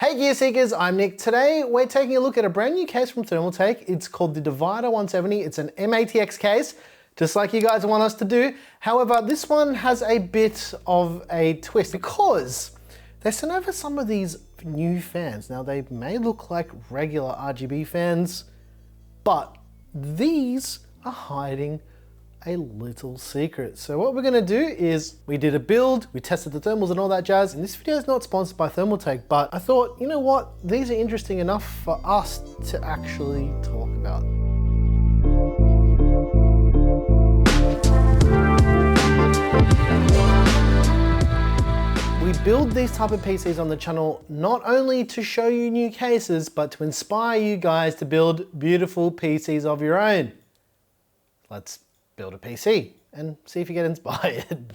Hey Gear Seekers, I'm Nick. Today we're taking a look at a brand new case from Thermaltake. It's called the Divider 170. It's an MATX case, just like you guys want us to do. However, this one has a bit of a twist because they sent over some of these new fans. Now they may look like regular RGB fans, but these are hiding a little secret. So what we're gonna do is we did a build, we tested the thermals and all that jazz, and this video is not sponsored by Thermaltake, but I thought, you know what, these are interesting enough for us to actually talk about. We build these type of PCs on the channel not only to show you new cases, but to inspire you guys to build beautiful PCs of your own. Let's build a PC and see if you get inspired.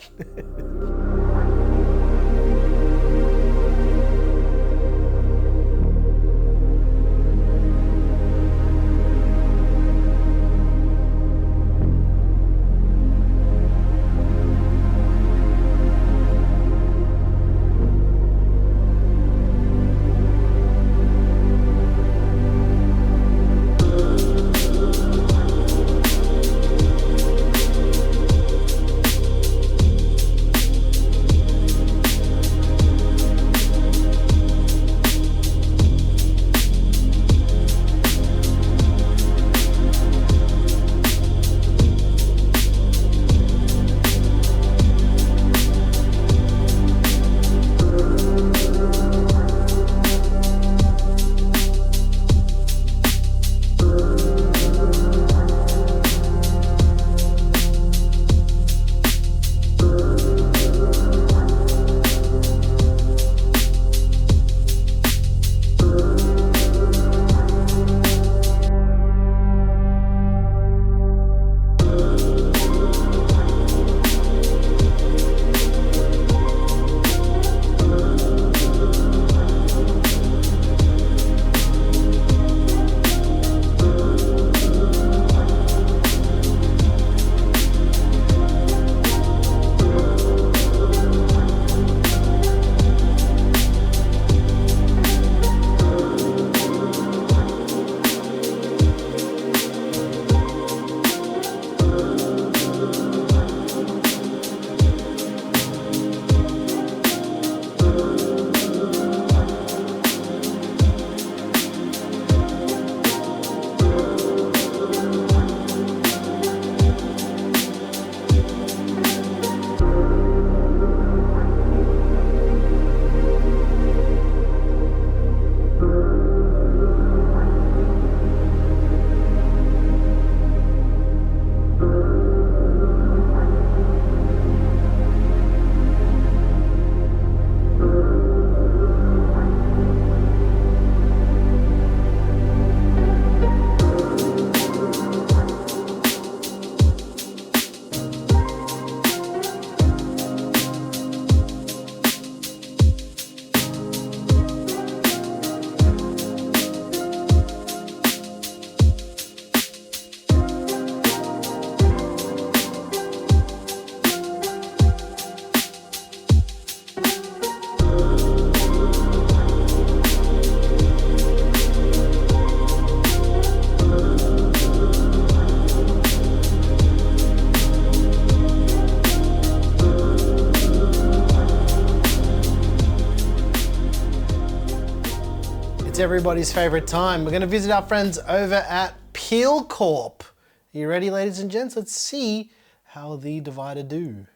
It's everybody's favorite time. We're gonna visit our friends over at Peel Corp. Are you ready, ladies and gents? Let's see how the Divider do.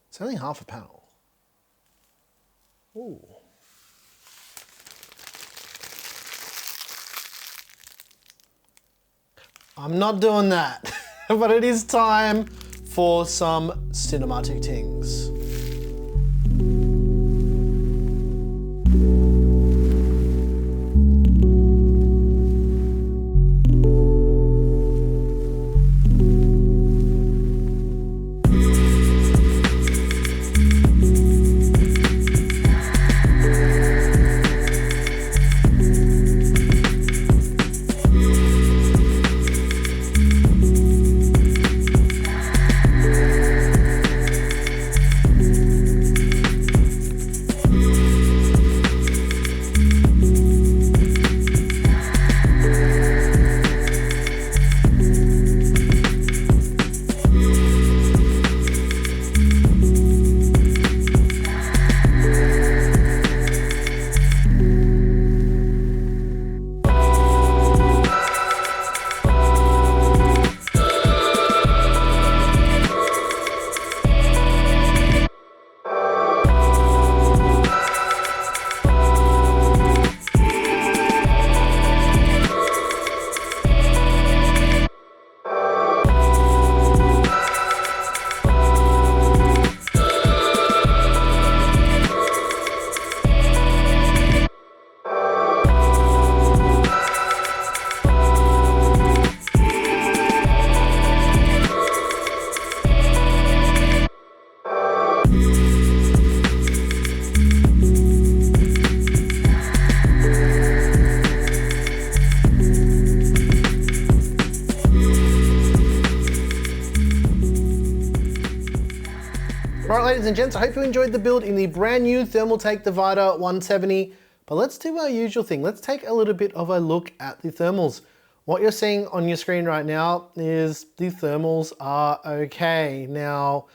It's only half a panel. Ooh. I'm not doing that, but it is time for some cinematic things. ladies and gents, I hope you enjoyed the build in the brand new Thermaltake Divider 170. But let's do our usual thing. Let's take a little bit of a look at the thermals. What you're seeing on your screen right now is the thermals are okay. Now,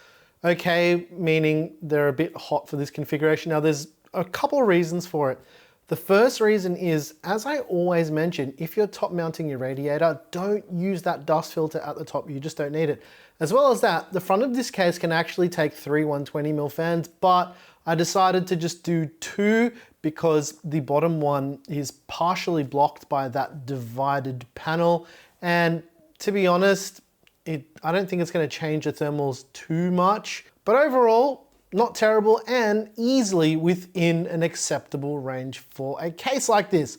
okay meaning they're a bit hot for this configuration. Now there's a couple of reasons for it. The first reason is, as I always mention, if you're top mounting your radiator, don't use that dust filter at the top, you just don't need it. As well as that, the front of this case can actually take 3 120mm fans, but I decided to just do 2 because the bottom one is partially blocked by that divided panel. And to be honest, I don't think it's gonna change the thermals too much, but overall, not terrible and easily within an acceptable range for a case like this.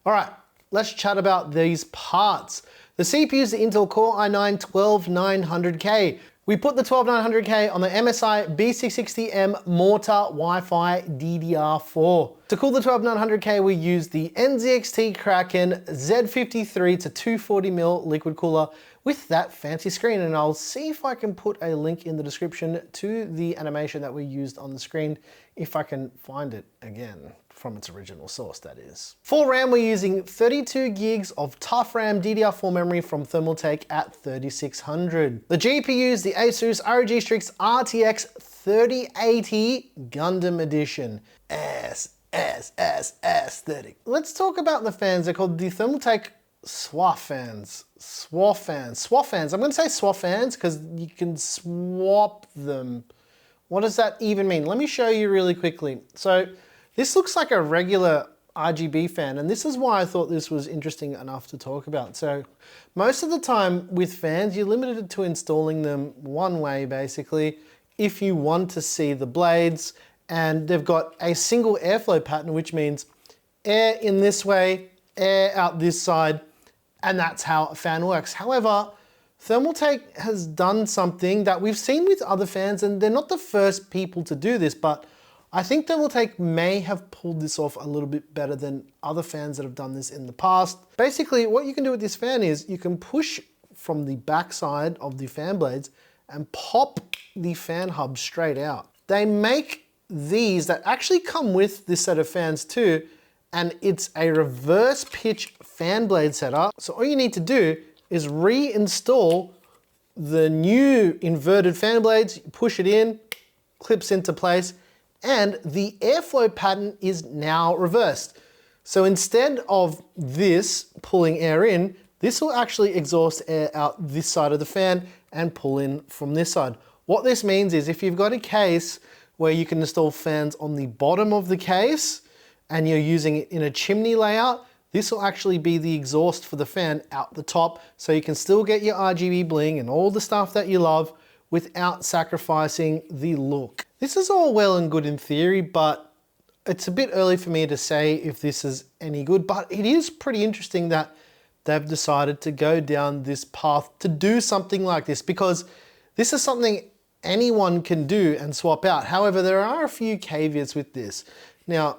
All right, let's chat about these parts. The CPU is the Intel Core i9-12900K. We put the 12900K on the MSI B660M Mortar Wi-Fi DDR4. To cool the 12900K, we use the NZXT Kraken Z53 to 240mm liquid cooler with that fancy screen. And I'll see if I can put a link in the description to the animation that we used on the screen, if I can find it again from its original source, that is. For RAM, we're using 32 gigs of tough RAM DDR4 memory from Thermaltake at 3600. The GPU is the Asus ROG Strix RTX 3080 Gundam Edition. S30. Let's talk about the fans. They're called the Thermaltake SWAFANS. SWAFANS. I'm going to say SWAFANS because you can swap them. What does that even mean? Let me show you really quickly. So this looks like a regular RGB fan, and this is why I thought this was interesting enough to talk about. So most of the time with fans, you're limited to installing them one way, basically, if you want to see the blades, and they've got a single airflow pattern, which means air in this way, air out this side, and that's how a fan works. However, Thermaltake has done something that we've seen with other fans, and they're not the first people to do this, but I think Thermaltake may have pulled this off a little bit better than other fans that have done this in the past. Basically, what you can do with this fan is you can push from the backside of the fan blades and pop the fan hub straight out. They make these that actually come with this set of fans too, and it's a reverse pitch fan blade setup. So all you need to do is reinstall the new inverted fan blades, push it in, clips into place, and the airflow pattern is now reversed. So instead of this pulling air in, this will actually exhaust air out this side of the fan and pull in from this side. What this means is if you've got a case where you can install fans on the bottom of the case and you're using it in a chimney layout, this will actually be the exhaust for the fan out the top, so you can still get your RGB bling and all the stuff that you love without sacrificing the look. This is all well and good in theory, but it's a bit early for me to say if this is any good, but it is pretty interesting that they've decided to go down this path to do something like this, because this is something anyone can do and swap out. However, there are a few caveats with this. Now,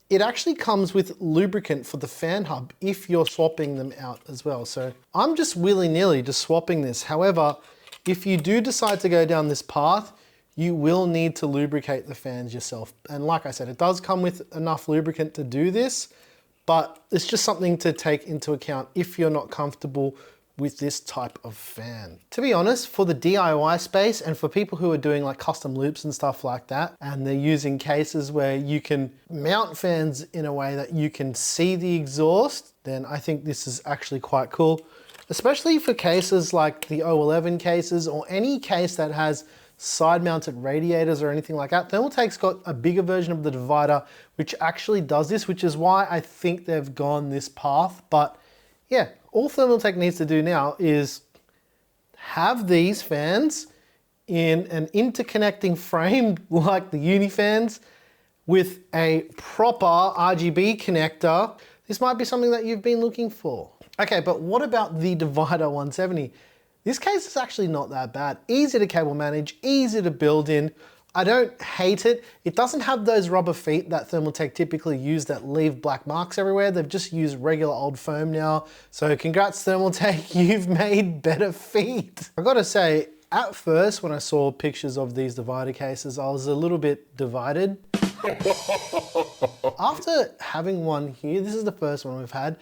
it actually comes with lubricant for the fan hub if you're swapping them out as well. So I'm just willy-nilly just swapping this. However, if you do decide to go down this path, you will need to lubricate the fans yourself. And like I said, it does come with enough lubricant to do this, but it's just something to take into account if you're not comfortable with this type of fan. To be honest, for the DIY space and for people who are doing like custom loops and stuff like that, and they're using cases where you can mount fans in a way that you can see the exhaust, then I think this is actually quite cool. Especially for cases like the 011 cases or any case that has side mounted radiators or anything like that. Thermaltake's got a bigger version of the Divider which actually does this, which is why I think they've gone this path. But yeah, all Thermaltake needs to do now is have these fans in an interconnecting frame like the Unifans with a proper RGB connector. This might be something that you've been looking for. Okay, but what about the Divider 170? This case is actually not that bad. Easy to cable manage, easy to build in. I don't hate it. It doesn't have those rubber feet that Thermaltake typically use that leave black marks everywhere. They've just used regular old foam now. So congrats Thermaltake, you've made better feet. I gotta say, At first, when I saw pictures of these divider cases, I was a little bit divided. After having one here, this is the first one we've had,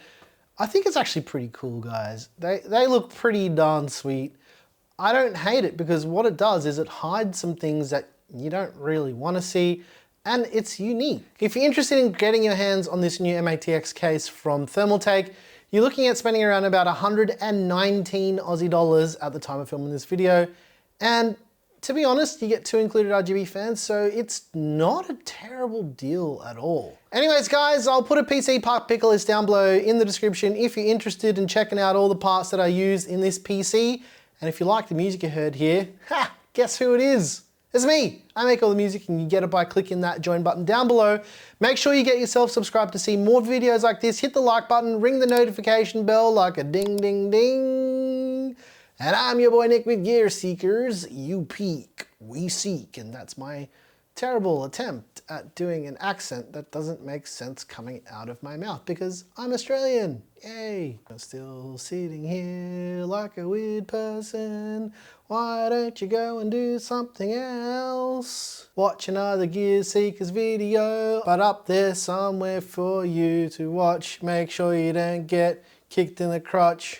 I think it's actually pretty cool, guys. They look pretty darn sweet. I don't hate it because what it does is it hides some things that you don't really want to see, and it's unique. If you're interested in getting your hands on this new MATX case from Thermaltake, you're looking at spending around about 119 Aussie dollars at the time of filming this video. And to be honest, you get 2 included RGB fans, so it's not a terrible deal at all. Anyways, guys, I'll put a PC part picker list down below in the description if you're interested in checking out all the parts that I used in this PC. And if you like the music you heard here, ha, guess who it is? It's me. I make all the music and you get it by clicking that join button down below. Make sure you get yourself subscribed to see more videos like this. Hit the like button, ring the notification bell like a ding, ding, ding. And I'm your boy Nick with Gear Seekers. You peek, we seek. And that's my terrible attempt at doing an accent that doesn't make sense coming out of my mouth because I'm Australian. Yay. I'm still sitting here like a weird person. Why don't you go and do something else? Watch another Gear Seekers video, but up there somewhere for you to watch. Make sure you don't get kicked in the crotch.